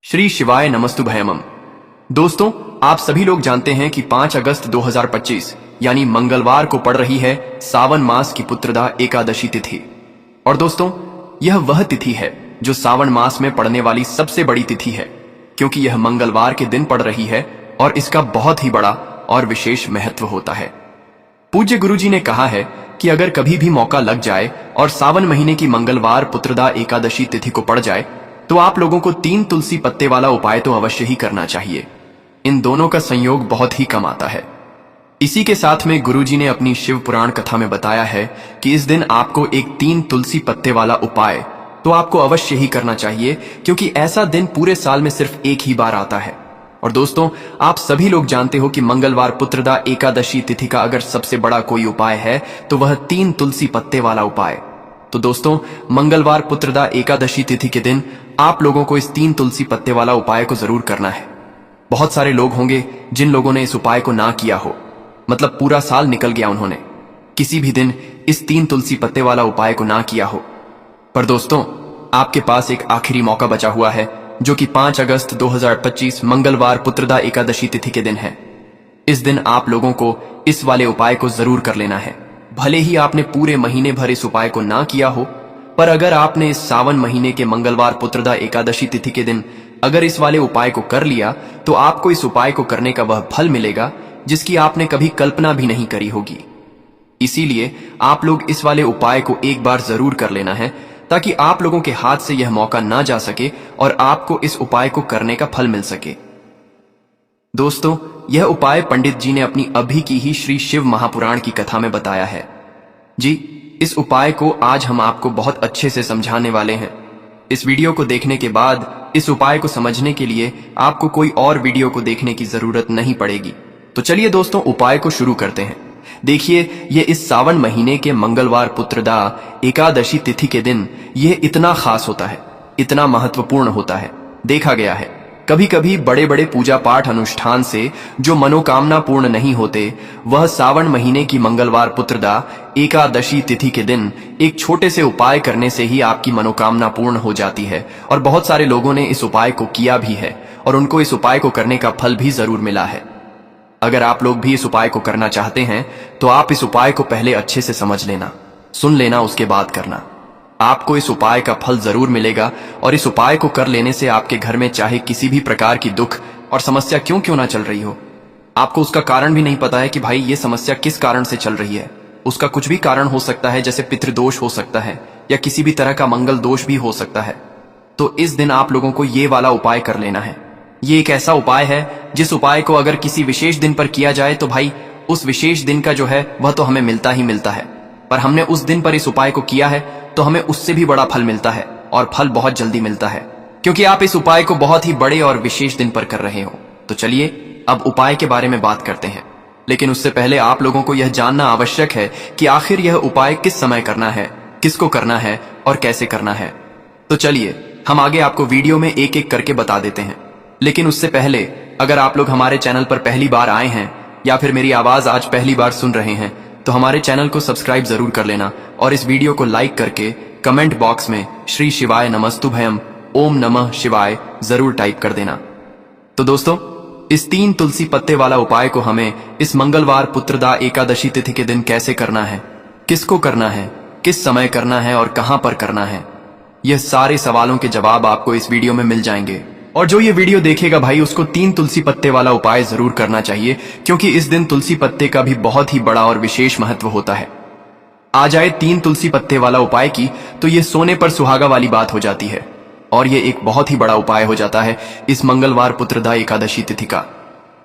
श्री शिवाय नमस्तुभयमम। दोस्तों, आप सभी लोग जानते हैं कि 5 अगस्त 2025 यानी मंगलवार को पड़ रही है सावन मास की पुत्रदा एकादशी तिथि। और दोस्तों, यह वह तिथि है जो सावन मास में पड़ने वाली सबसे बड़ी तिथि है, क्योंकि यह मंगलवार के दिन पड़ रही है और इसका बहुत ही बड़ा और विशेष महत्व होता है। पूज्य गुरुजी ने कहा है कि अगर कभी भी मौका लग जाए और सावन महीने की मंगलवार पुत्रदा एकादशी तिथि को पड़ जाए तो आप लोगों को 3 तुलसी पत्ते वाला उपाय तो अवश्य ही करना चाहिए। इन दोनों का संयोग बहुत ही कम आता है। इसी के साथ में गुरुजी ने अपनी शिव पुराण कथा में बताया है कि इस दिन आपको एक 3 तुलसी पत्ते वाला उपाय तो आपको अवश्य ही करना चाहिए, क्योंकि ऐसा दिन पूरे साल में सिर्फ एक ही बार आता है। और दोस्तों, आप सभी लोग जानते हो कि मंगलवार पुत्रदा एकादशी तिथि का अगर सबसे बड़ा कोई उपाय है तो वह 3 तुलसी पत्ते वाला उपाय। तो दोस्तों, मंगलवार पुत्रदा एकादशी तिथि के दिन आप लोगों को इस 3 तुलसी पत्ते वाला उपाय को जरूर करना है। बहुत सारे लोग होंगे जिन लोगों ने इस उपाय को ना किया हो, मतलब पूरा साल निकल गया उन्होंने किसी भी दिन इस 3 तुलसी पत्ते वाला उपाय को ना किया हो। पर दोस्तों, आपके पास एक आखिरी मौका बचा हुआ है, जो कि 5 अगस्त 2025 मंगलवार पुत्रदा एकादशी तिथि के दिन है। इस दिन आप लोगों को इस वाले उपाय को जरूर कर लेना है। भले ही आपने पूरे महीने भर इस उपाय को ना किया हो, पर अगर आपने इस सावन महीने के मंगलवार पुत्रदा एकादशी तिथि के दिन अगर इस वाले उपाय को कर लिया तो आपको इस उपाय को करने का वह फल मिलेगा जिसकी आपने कभी कल्पना भी नहीं करी होगी। इसीलिए आप लोग इस वाले उपाय को एक बार जरूर कर लेना है, ताकि आप लोगों के हाथ से यह मौका ना जा सके और आपको इस उपाय को करने का फल मिल सके। दोस्तों, यह उपाय पंडित जी ने अपनी अभी की ही श्री शिव महापुराण की कथा में बताया है। जी, इस उपाय को आज हम आपको बहुत अच्छे से समझाने वाले हैं। इस वीडियो को देखने के बाद इस उपाय को समझने के लिए आपको कोई और वीडियो को देखने की जरूरत नहीं पड़ेगी। तो चलिए दोस्तों, उपाय को शुरू करते हैं। देखिए, ये इस सावन महीने के मंगलवार पुत्रदा एकादशी तिथि के दिन यह इतना खास होता है, इतना महत्वपूर्ण होता है। देखा गया है कभी कभी बड़े बड़े पूजा पाठ अनुष्ठान से जो मनोकामना पूर्ण नहीं होते, वह सावन महीने की मंगलवार पुत्रदा एकादशी तिथि के दिन एक छोटे से उपाय करने से ही आपकी मनोकामना पूर्ण हो जाती है। और बहुत सारे लोगों ने इस उपाय को किया भी है और उनको इस उपाय को करने का फल भी जरूर मिला है। अगर आप लोग भी इस उपाय को करना चाहते हैं तो आप इस उपाय को पहले अच्छे से समझ लेना, सुन लेना, उसके बाद करना। आपको इस उपाय का फल जरूर मिलेगा और इस उपाय को कर लेने से आपके घर में चाहे किसी भी प्रकार की दुख और समस्या क्यों ना चल रही हो, आपको उसका कारण भी नहीं पता है कि भाई ये समस्या किस कारण से चल रही है। उसका कुछ भी कारण हो सकता है, जैसे पितृदोष हो सकता है या किसी भी तरह का मंगल दोष भी हो सकता है। तो इस दिन आप लोगों को ये वाला उपाय कर लेना है। ये एक ऐसा उपाय है जिस उपाय को अगर किसी विशेष दिन पर किया जाए तो भाई उस विशेष दिन का जो है वह तो हमें मिलता ही मिलता है, पर हमने उस दिन पर इस उपाय को किया है तो हमें उससे भी बड़ा फल मिलता है और फल बहुत जल्दी मिलता है, क्योंकि आप इस उपाय को बहुत ही बड़े और विशेष दिन पर कर रहे हो। तो चलिए अब उपाय के बारे में बात करते हैं, लेकिन उससे पहले आप लोगों को यह जानना आवश्यक है कि आखिर यह उपाय किस समय करना है, किसको करना है और कैसे करना है। तो चलिए हम आगे आपको वीडियो में एक एक करके बता देते हैं। लेकिन उससे पहले अगर आप लोग हमारे चैनल पर पहली बार आए हैं या फिर मेरी आवाज आज पहली बार सुन रहे हैं तो हमारे चैनल को सब्सक्राइब जरूर कर लेना और इस वीडियो को लाइक करके कमेंट बॉक्स में श्री शिवाय नमस्तुभयम ओम नमः शिवाय जरूर टाइप कर देना। तो दोस्तों, इस 3 तुलसी पत्ते वाला उपाय को हमें इस मंगलवार पुत्रदा एकादशी तिथि के दिन कैसे करना है, किसको करना है, किस समय करना है और कहां पर करना है, यह सारे सवालों के जवाब आपको इस वीडियो में मिल जाएंगे। और जो ये वीडियो देखेगा भाई उसको 3 तुलसी पत्ते वाला उपाय जरूर करना चाहिए, क्योंकि इस दिन तुलसी पत्ते का भी बहुत ही बड़ा और विशेष महत्व होता है। आ जाए 3 तुलसी पत्ते वाला उपाय की तो ये सोने पर सुहागा वाली बात हो जाती है और ये एक बहुत ही बड़ा उपाय हो जाता है इस मंगलवार पुत्रदा एकादशी तिथि का।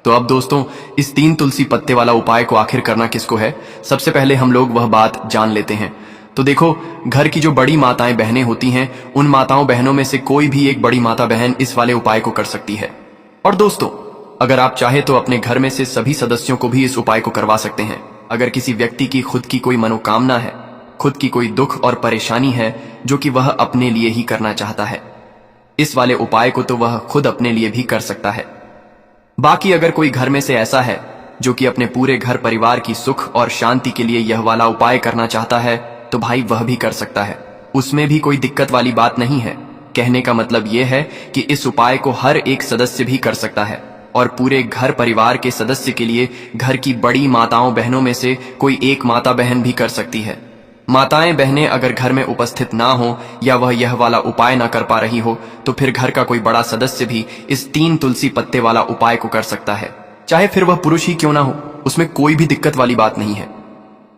तो अब दोस्तों, इस 3 तुलसी पत्ते वाला उपाय को आखिर करना किसको है, सबसे पहले हम लोग वह बात जान लेते हैं। तो देखो, घर की जो बड़ी माताएं बहनें होती हैं, उन माताओं बहनों में से कोई भी एक बड़ी माता बहन इस वाले उपाय को कर सकती है। और दोस्तों, अगर आप चाहे तो अपने घर में से सभी सदस्यों को भी इस उपाय को करवा सकते हैं। अगर किसी व्यक्ति की खुद की कोई मनोकामना है, खुद की कोई दुख और परेशानी है जो कि वह अपने लिए ही करना चाहता है, इस वाले उपाय को तो वह खुद अपने लिए भी कर सकता है। बाकी अगर कोई घर में से ऐसा है जो कि अपने पूरे घर परिवार की सुख और शांति के लिए यह वाला उपाय करना चाहता है तो भाई वह भी कर सकता है। उसमें भी कोई दिक्कत वाली बात नहीं है, कहने का मतलब यह है कि इस उपाय को हर एक सदस्य भी कर सकता है और पूरे घर परिवार के सदस्य के लिए घर की बड़ी माताओं बहनों में से कोई एक माता बहन भी कर सकती है। माताएं बहनें अगर घर में उपस्थित ना हो या वह यह वाला उपाय ना कर पा रही हो तो फिर घर का कोई बड़ा सदस्य भी इस 3 तुलसी पत्ते वाला उपाय को कर सकता है, चाहे फिर वह पुरुष ही क्यों ना हो, उसमें कोई भी दिक्कत वाली बात नहीं है।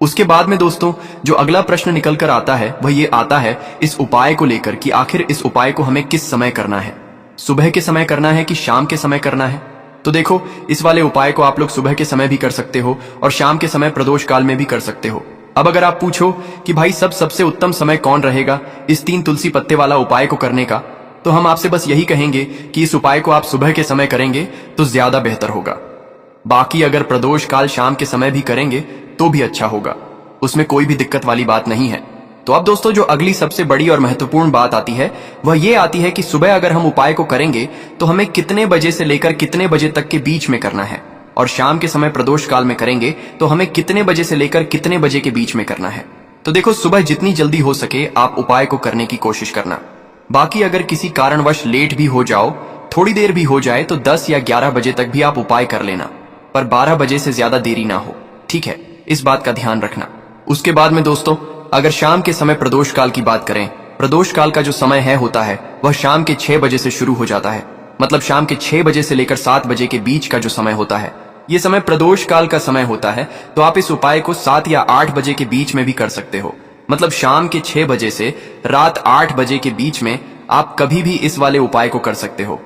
उसके बाद में दोस्तों जो अगला प्रश्न निकल कर आता है वह ये आता है इस उपाय को लेकर कि आखिर इस उपाय को हमें किस समय करना है, सुबह के समय करना है कि शाम के समय करना है। तो देखो, इस वाले उपाय को आप लोग सुबह के समय भी कर सकते हो और शाम के समय प्रदोष काल में भी कर सकते हो। अब अगर आप पूछो कि भाई सबसे उत्तम समय कौन रहेगा इस 3 तुलसी पत्ते वाला उपाय को करने का, तो हम आपसे बस यही कहेंगे कि इस उपाय को आप सुबह के समय करेंगे तो ज्यादा बेहतर होगा। बाकी अगर प्रदोष काल शाम के समय भी करेंगे तो भी अच्छा होगा, उसमें कोई भी दिक्कत वाली बात नहीं है। तो अब दोस्तों जो अगली सबसे बड़ी और महत्वपूर्ण बात आती है वह ये आती है कि सुबह अगर हम उपाय को करेंगे तो हमें कितने बजे से लेकर कितने बजे तक के बीच में करना है, और शाम के समय प्रदोष काल में करेंगे तो हमें कितने बजे से लेकर कितने बजे के बीच में करना है। तो देखो, सुबह जितनी जल्दी हो सके आप उपाय को करने की कोशिश करना। बाकी अगर किसी कारणवश लेट भी हो जाओ, थोड़ी देर भी हो जाए, तो 10 या 11 बजे तक भी आप उपाय कर लेना, पर 12 बजे से ज्यादा देरी ना हो, ठीक है, इस बात का ध्यान रखना। उसके बाद में दोस्तों अगर शाम के समय प्रदोष काल की बात करें, प्रदोष काल का जो समय है होता है वह शाम के 6 बजे से शुरू हो जाता है। मतलब शाम के 6 बजे से लेकर 7 बजे के बीच का जो समय होता है ये समय प्रदोष काल का समय होता है। तो आप इस उपाय को 7 या 8 बजे के बीच में भी कर सकते हो। मतलब शाम के 6 बजे से रात 8 बजे के बीच में आप कभी भी इस वाले उपाय को कर सकते हो,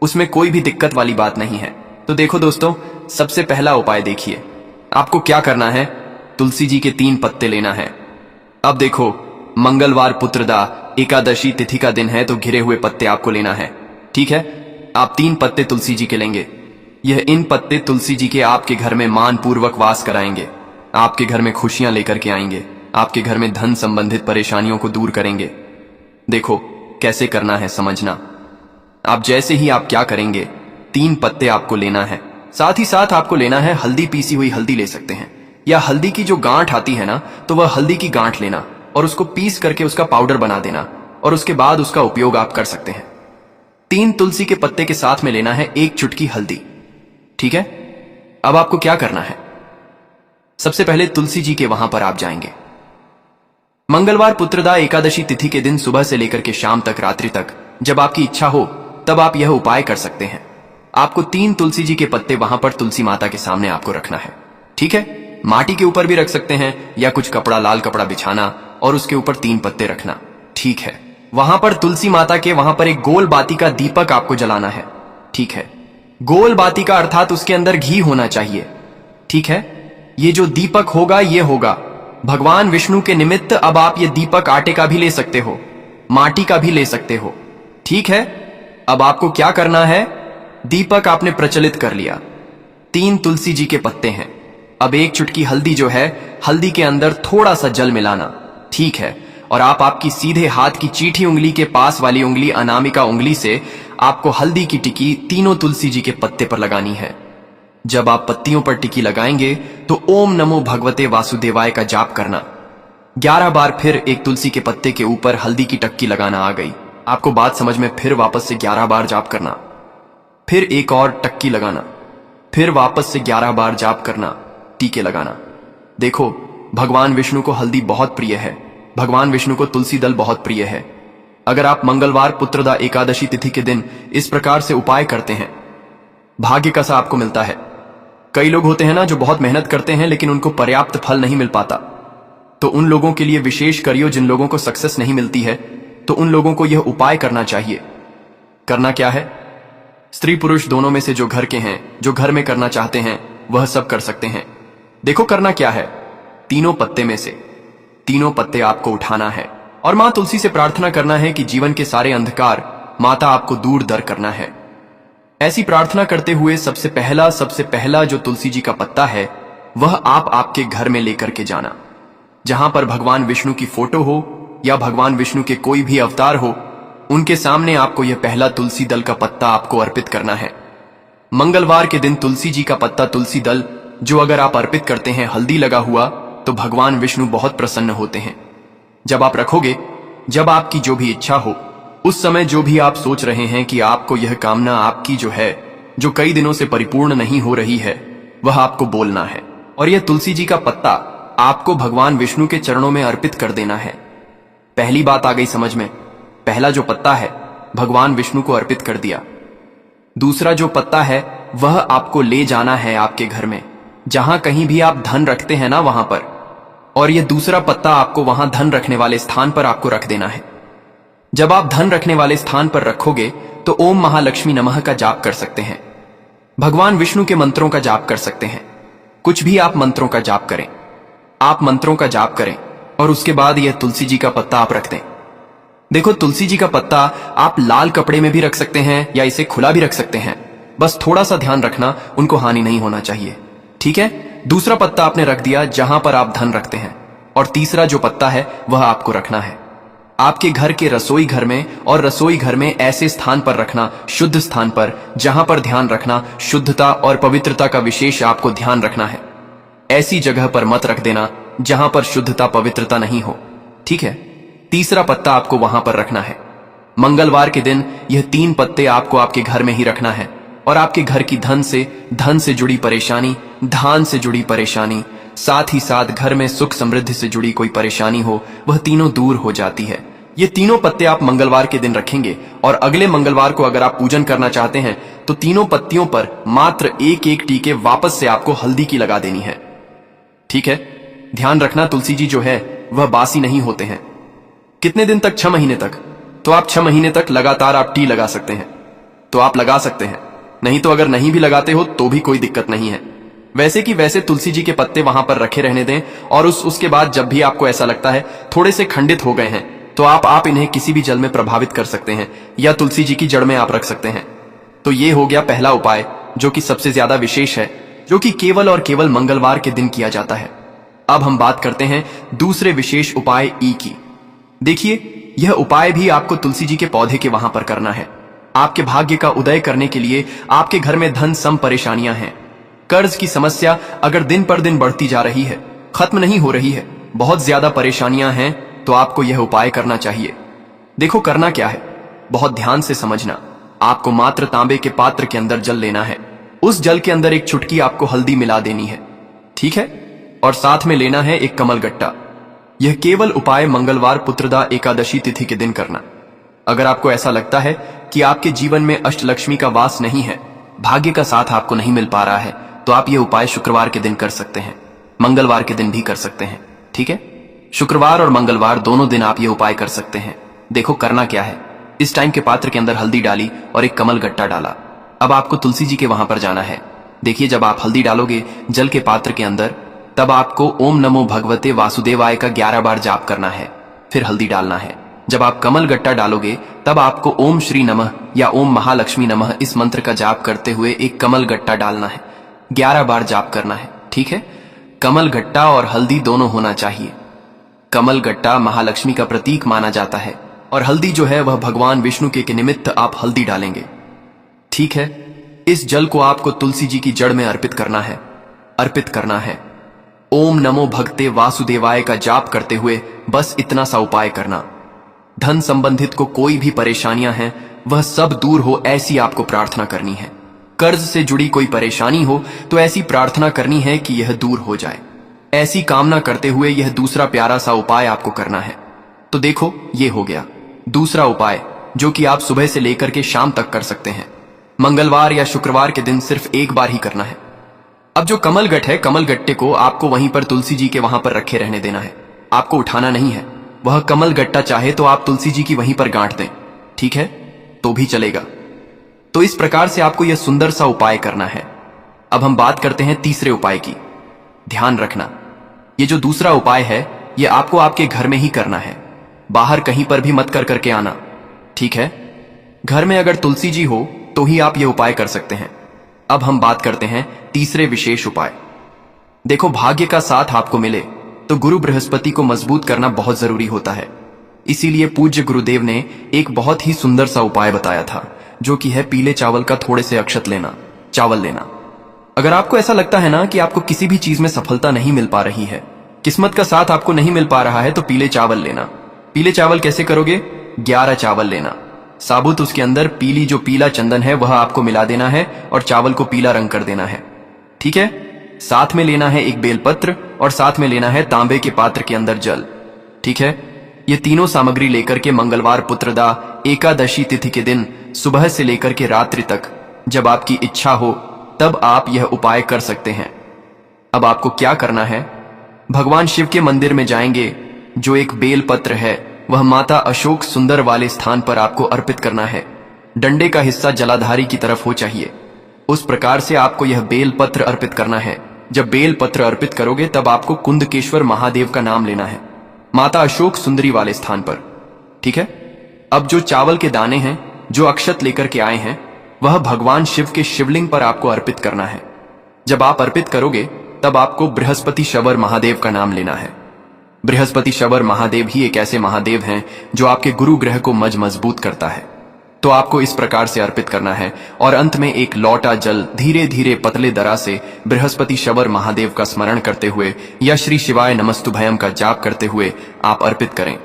उसमें कोई भी दिक्कत वाली बात नहीं है। तो देखो दोस्तों, सबसे पहला उपाय देखिए, आपको क्या करना है, तुलसी जी के 3 पत्ते लेना है। अब देखो, मंगलवार पुत्रदा एकादशी तिथि का दिन है तो घिरे हुए पत्ते आपको लेना है, ठीक है। आप 3 पत्ते तुलसी जी के लेंगे। इन पत्ते तुलसी जी के आपके घर में मान पूर्वक वास कराएंगे, आपके घर में खुशियां लेकर के आएंगे, आपके घर में धन संबंधित परेशानियों को दूर करेंगे। देखो कैसे करना है समझना। आप जैसे ही आप क्या करेंगे, 3 पत्ते आपको लेना है, साथ ही साथ आपको लेना है हल्दी, पीसी हुई हल्दी ले सकते हैं, या हल्दी की जो गांठ आती है ना, तो वह हल्दी की गांठ लेना और उसको पीस करके उसका पाउडर बना देना, और उसके बाद उसका उपयोग आप कर सकते हैं। 3 तुलसी के पत्ते के साथ में लेना है 1 चुटकी हल्दी, ठीक है। अब आपको क्या करना है, सबसे पहले तुलसी जी के वहां पर आप जाएंगे। मंगलवार पुत्रदा एकादशी तिथि के दिन सुबह से लेकर के शाम तक, रात्रि तक, जब आपकी इच्छा हो तब आप यह उपाय कर सकते हैं। आपको 3 तुलसी जी के पत्ते वहां पर तुलसी माता के सामने आपको रखना है, ठीक है। माटी के ऊपर भी रख सकते हैं या कुछ कपड़ा, लाल कपड़ा बिछाना और उसके ऊपर 3 पत्ते रखना, ठीक है। वहां पर तुलसी माता के वहां पर एक गोल बाती का दीपक आपको जलाना है, ठीक है। गोल बाती का अर्थात उसके अंदर घी होना चाहिए, ठीक है। ये जो दीपक होगा ये होगा भगवान विष्णु के निमित्त। अब आप ये दीपक आटे का भी ले सकते हो, माटी का भी ले सकते हो, ठीक है। अब आपको क्या करना है, दीपक आपने प्रचलित कर लिया, 3 तुलसी जी के पत्ते हैं। अब 1 चुटकी हल्दी जो है, हल्दी के अंदर थोड़ा सा जल मिलाना, ठीक है। और आप आपकी सीधे हाथ की चीठी उंगली के पास वाली उंगली, अनामिका उंगली से आपको हल्दी की टिकी तीनों तुलसी जी के पत्ते पर लगानी है। जब आप पत्तियों पर टिकी लगाएंगे तो ओम नमो भगवते वासुदेवाय का जाप करना। 11 बार फिर एक तुलसी के पत्ते के ऊपर हल्दी की टक्की लगाना। आ गई आपको बात समझ में? फिर वापस से 11 बार जाप करना, फिर एक और टक्की लगाना, फिर वापस से 11 बार जाप करना, टीके लगाना। देखो, भगवान विष्णु को हल्दी बहुत प्रिय है, भगवान विष्णु को तुलसी दल बहुत प्रिय है। अगर आप मंगलवार पुत्रदा एकादशी तिथि के दिन इस प्रकार से उपाय करते हैं, भाग्य का सा आपको मिलता है। कई लोग होते हैं ना जो बहुत मेहनत करते हैं लेकिन उनको पर्याप्त फल नहीं मिल पाता, तो उन लोगों के लिए विशेष करियो। जिन लोगों को सक्सेस नहीं मिलती है तो उन लोगों को यह उपाय करना चाहिए। करना क्या है? स्त्री पुरुष दोनों में से जो घर के हैं, जो घर में करना चाहते हैं, वह सब कर सकते हैं। देखो करना क्या है, तीनों पत्ते में से तीनों पत्ते आपको उठाना है और मां तुलसी से प्रार्थना करना है कि जीवन के सारे अंधकार माता आपको दूर दर करना है। ऐसी प्रार्थना करते हुए सबसे पहला जो तुलसी जी का पत्ता है वह आप आपके घर में लेकर के जाना। जहां पर भगवान विष्णु की फोटो हो या भगवान विष्णु के कोई भी अवतार हो, उनके सामने आपको यह पहला तुलसी दल का पत्ता आपको अर्पित करना है। मंगलवार के दिन तुलसी जी का पत्ता, तुलसी दल जो अगर आप अर्पित करते हैं हल्दी लगा हुआ, तो भगवान विष्णु बहुत प्रसन्न होते हैं। जब आप रखोगे, जब आपकी जो भी इच्छा हो, उस समय जो भी आप सोच रहे हैं कि आपको यह कामना आपकी जो है, जो कई दिनों से परिपूर्ण नहीं हो रही है, वह आपको बोलना है। और यह तुलसी जी का पत्ता आपको भगवान विष्णु के चरणों में अर्पित कर देना है। पहली बात आ गई समझ में। पहला जो पत्ता है भगवान विष्णु को अर्पित कर दिया। दूसरा जो पत्ता है वह आपको ले जाना है आपके घर में, जहां कहीं भी आप धन रखते हैं ना वहां पर, और यह दूसरा पत्ता आपको वहां धन रखने वाले स्थान पर आपको रख देना है। जब आप धन रखने वाले स्थान पर रखोगे तो ओम महालक्ष्मी नमः का जाप कर सकते हैं, भगवान विष्णु के मंत्रों का जाप कर सकते हैं। कुछ भी आप मंत्रों का जाप करें, आप मंत्रों का जाप करें और उसके बाद यह तुलसी जी का पत्ता आप रख दें। देखो, तुलसी जी का पत्ता आप लाल कपड़े में भी रख सकते हैं या इसे खुला भी रख सकते हैं, बस थोड़ा सा ध्यान रखना, उनको हानि नहीं होना चाहिए, ठीक है। दूसरा पत्ता आपने रख दिया जहां पर आप धन रखते हैं, और तीसरा जो पत्ता है वह आपको रखना है आपके घर के रसोई घर में, और रसोई घर में ऐसे स्थान पर रखना, शुद्ध स्थान पर, जहां पर ध्यान रखना, शुद्धता और पवित्रता का विशेष आपको ध्यान रखना है। ऐसी जगह पर मत रख देना जहां पर शुद्धता पवित्रता नहीं हो, ठीक है। तीसरा पत्ता आपको वहां पर रखना है। मंगलवार के दिन यह 3 पत्ते आपको आपके घर में ही रखना है, और आपके घर की धन से जुड़ी परेशानी, धान से जुड़ी परेशानी, साथ ही साथ घर में सुख समृद्धि से जुड़ी कोई परेशानी हो, वह तीनों दूर हो जाती है। ये तीनों पत्ते आप मंगलवार के दिन रखेंगे, और अगले मंगलवार को अगर आप पूजन करना चाहते हैं तो तीनों पत्तियों पर मात्र एक एक टीके वापस से आपको हल्दी की लगा देनी है, ठीक है। ध्यान रखना, तुलसी जी जो है वह बासी नहीं होते हैं। कितने दिन तक? 6 महीने तक। तो आप 6 महीने तक लगातार आप टी लगा सकते हैं, तो आप लगा सकते हैं। नहीं तो अगर नहीं भी लगाते हो तो भी कोई दिक्कत नहीं है। वैसे कि वैसे तुलसी जी के पत्ते वहां पर रखे रहने दें, और उसके बाद जब भी आपको ऐसा लगता है थोड़े से खंडित हो गए हैं, तो आप इन्हें किसी भी जल में प्रभावित कर सकते हैं, या तुलसी जी की जड़ में आप रख सकते हैं। तो ये हो गया पहला उपाय, जो कि सबसे ज्यादा विशेष है, जो कि केवल और केवल मंगलवार के दिन किया जाता है। अब हम बात करते हैं दूसरे विशेष उपाय ई की। देखिए, यह उपाय भी आपको तुलसी जी के पौधे के वहां पर करना है। आपके भाग्य का उदय करने के लिए आपके घर में धन सम परेशानियां हैं, कर्ज की समस्या अगर दिन पर दिन बढ़ती जा रही है, खत्म नहीं हो रही है, बहुत ज्यादा परेशानियां हैं, तो आपको यह उपाय करना चाहिए। देखो, करना क्या है, बहुत ध्यान से समझना। आपको मात्र तांबे के पात्र के अंदर जल लेना है। उस जल के अंदर एक चुटकी आपको हल्दी मिला देनी है, ठीक है, और साथ में लेना है एक कमल गट्टा। यह केवल उपाय मंगलवार पुत्रदा एकादशी तिथि के दिन करना। अगर आपको ऐसा लगता है कि आपके जीवन में अष्टलक्ष्मी का वास नहीं है, भाग्य का साथ आपको नहीं मिल पा रहा है, तो आप यह उपाय शुक्रवार के दिन कर सकते हैं, मंगलवार के दिन भी कर सकते हैं, ठीक है। शुक्रवार और मंगलवार दोनों दिन आप ये उपाय कर सकते हैं। देखो, करना क्या है, इस टाइम के पात्र के अंदर हल्दी डाली और एक कमल गट्टा डाला। अब आपको तुलसी जी के वहां पर जाना है। देखिए, जब आप हल्दी डालोगे जल के पात्र के अंदर, तब आपको ओम नमो भगवते वासुदेवाय का 11 बार जाप करना है, फिर हल्दी डालना है। जब आप कमल गट्टा डालोगे तब आपको ओम श्री नमः या ओम महालक्ष्मी नमः इस मंत्र का जाप करते हुए एक कमल गट्टा डालना है, 11 बार जाप करना है, ठीक है। कमल गट्टा और हल्दी दोनों होना चाहिए। कमल गट्टा महालक्ष्मी का प्रतीक माना जाता है, और हल्दी जो है वह भगवान विष्णु के निमित्त आप हल्दी डालेंगे, ठीक है। इस जल को आपको तुलसी जी की जड़ में अर्पित करना है। ओम नमो भगते वासुदेवाय का जाप करते हुए बस इतना सा उपाय करना। धन संबंधित को कोई भी परेशानियां हैं वह सब दूर हो, ऐसी आपको प्रार्थना करनी है। कर्ज से जुड़ी कोई परेशानी हो तो ऐसी प्रार्थना करनी है कि यह दूर हो जाए। ऐसी कामना करते हुए यह दूसरा प्यारा सा उपाय आपको करना है। तो देखो, ये हो गया दूसरा उपाय, जो कि आप सुबह से लेकर के शाम तक कर सकते हैं। मंगलवार या शुक्रवार के दिन सिर्फ एक बार ही करना है। अब जो कमल गट्ट है, कमल गट्टे को आपको वहीं पर तुलसी जी के वहां पर रखे रहने देना है, आपको उठाना नहीं है। वह कमल गट्टा चाहे तो आप तुलसी जी की वहीं पर गांठ दें, ठीक है, तो भी चलेगा। तो इस प्रकार से आपको यह सुंदर सा उपाय करना है। अब हम बात करते हैं तीसरे उपाय की। ध्यान रखना, ये जो दूसरा उपाय है यह आपको आपके घर में ही करना है, बाहर कहीं पर भी मत कर करके आना, ठीक है। घर में अगर तुलसी जी हो तो ही आप यह उपाय कर सकते हैं। अब हम बात करते हैं तीसरे विशेष उपाय। देखो, भाग्य का साथ आपको मिले तो गुरु बृहस्पति को मजबूत करना बहुत जरूरी होता है। इसीलिए पूज्य गुरुदेव ने एक बहुत ही सुंदर सा उपाय बताया था, जो कि है पीले चावल का थोड़े से अक्षत लेना, चावल लेना। अगर आपको ऐसा लगता है ना कि आपको किसी भी चीज में सफलता नहीं मिल पा रही है, किस्मत का साथ आपको नहीं मिल पा रहा है, तो पीले चावल लेना। पीले चावल कैसे करोगे? 11 चावल लेना, साबुत उसके अंदर पीली जो पीला चंदन है वह आपको मिला देना है और चावल को पीला रंग कर देना है। ठीक है। साथ में लेना है एक बेलपत्र और साथ में लेना है तांबे के पात्र के अंदर जल। ठीक है। ये तीनों सामग्री लेकर के मंगलवार पुत्रदा एकादशी तिथि के दिन सुबह से लेकर के रात्रि तक जब आपकी इच्छा हो तब आप यह उपाय कर सकते हैं। अब आपको क्या करना है, भगवान शिव के मंदिर में जाएंगे, जो एक बेल पत्र है वह माता अशोक सुंदर वाले स्थान पर आपको अर्पित करना है। डंडे का हिस्सा जलाधारी की तरफ हो चाहिए। उस प्रकार से आपको यह बेल पत्र अर्पित करना है। जब बेल पत्र अर्पित करोगे तब आपको कुंदकेश्वर महादेव का नाम लेना है, माता अशोक सुंदरी वाले स्थान पर। ठीक है। अब जो चावल के दाने हैं जो अक्षत लेकर के आए हैं वह भगवान शिव के शिवलिंग पर आपको अर्पित करना है। जब आप अर्पित करोगे तब आपको बृहस्पति शबर महादेव का नाम लेना है। बृहस्पति शबर महादेव ही एक ऐसे महादेव हैं जो आपके गुरु ग्रह को मजबूत करता है। तो आपको इस प्रकार से अर्पित करना है और अंत में एक लौटा जल धीरे धीरे पतले दरा से बृहस्पति शबर महादेव का स्मरण करते हुए या श्री शिवाय नमस्तुभयम का जाप करते हुए आप अर्पित करें।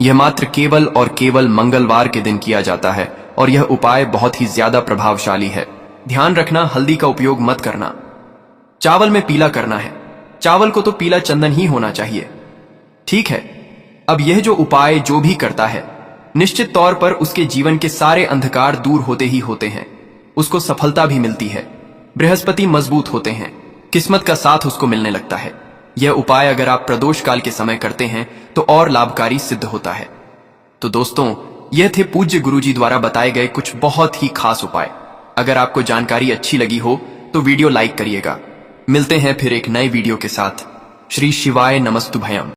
यह मात्र केवल और केवल मंगलवार के दिन किया जाता है और यह उपाय बहुत ही ज्यादा प्रभावशाली है। ध्यान रखना, हल्दी का उपयोग मत करना। चावल में पीला करना है। चावल को तो पीला चंदन ही होना चाहिए। ठीक है। अब यह जो उपाय जो भी करता है निश्चित तौर पर उसके जीवन के सारे अंधकार दूर होते ही होते हैं। उसको सफलता भी मिलती है, बृहस्पति मजबूत होते हैं, किस्मत का साथ उसको मिलने लगता है। यह उपाय अगर आप प्रदोष काल के समय करते हैं तो और लाभकारी सिद्ध होता है। तो दोस्तों, यह थे पूज्य गुरुजी द्वारा बताए गए कुछ बहुत ही खास उपाय। अगर आपको जानकारी अच्छी लगी हो तो वीडियो लाइक करिएगा। मिलते हैं फिर एक नए वीडियो के साथ। श्री शिवाय नमस्तुभयम।